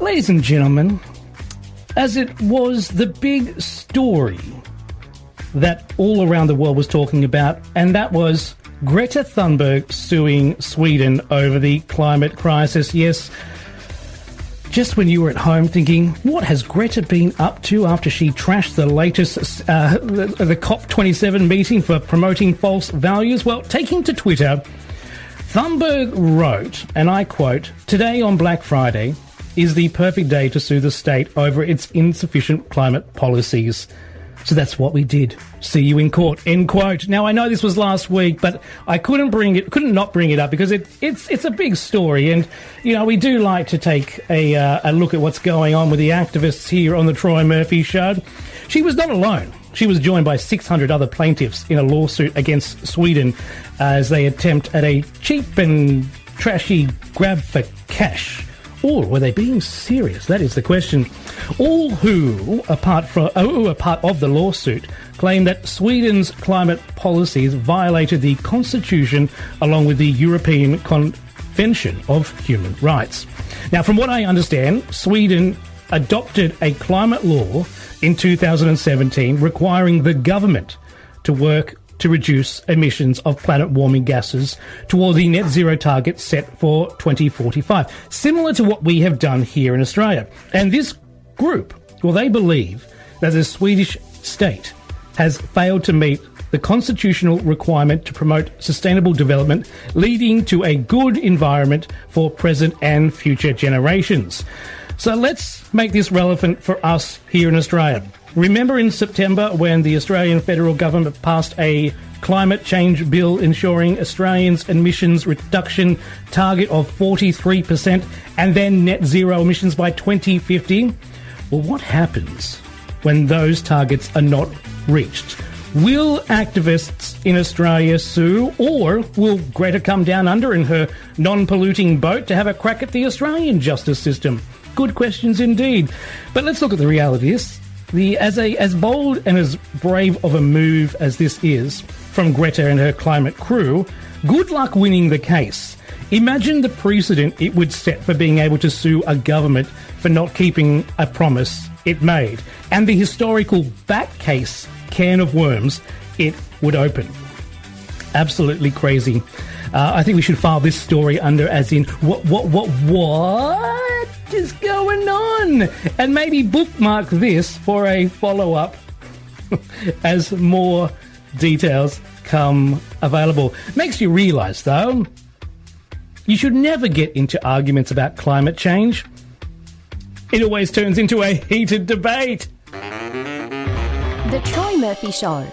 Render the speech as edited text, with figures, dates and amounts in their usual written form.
Ladies and gentlemen, as it was the big story that all around the world was talking about, and that was Greta Thunberg suing Sweden over the climate crisis. Yes, just when you were at home thinking, what has Greta been up to after she trashed the latest the COP27 meeting for promoting false values? Well, taking to Twitter, Thunberg wrote, and I quote, "Today on Black Friday is the perfect day to sue the state over its insufficient climate policies. So that's what we did. See you in court," end quote. Now, I know this was last week, but I couldn't not bring it up because it's a big story. And, you know, we do like to take a look at what's going on with the activists here on the Troy Murphy Show. She was not alone. She was joined by 600 other plaintiffs in a lawsuit against Sweden as they attempt at a cheap and trashy grab for cash. Or were they being serious? That is the question. All who are part of the lawsuit claim that Sweden's climate policies violated the Constitution along with the European Convention of Human Rights. Now, from what I understand, Sweden adopted a climate law in 2017 requiring the government to work to reduce emissions of planet-warming gases toward the net zero target set for 2045, similar to what we have done here in Australia. And this group, well, they believe that the Swedish state has failed to meet the constitutional requirement to promote sustainable development, leading to a good environment for present and future generations. So let's make this relevant for us here in Australia. Remember in September when the Australian federal government passed a climate change bill ensuring Australians' emissions reduction target of 43% and then net zero emissions by 2050? Well, what happens when those targets are not reached? Will activists in Australia sue, or will Greta come down under in her non-polluting boat to have a crack at the Australian justice system? Good questions indeed. But let's look at the reality. As bold and as brave of a move as this is from Greta and her climate crew, good luck winning the case. Imagine the precedent it would set for being able to sue a government for not keeping a promise it made, and the historical back case can of worms it would open. Absolutely crazy. I think we should file this story under as in what is going on? And maybe bookmark this for a follow-up as more details come available. Makes you realise, though, you should never get into arguments about climate change. It always turns into a heated debate. The Troy Murphy Show.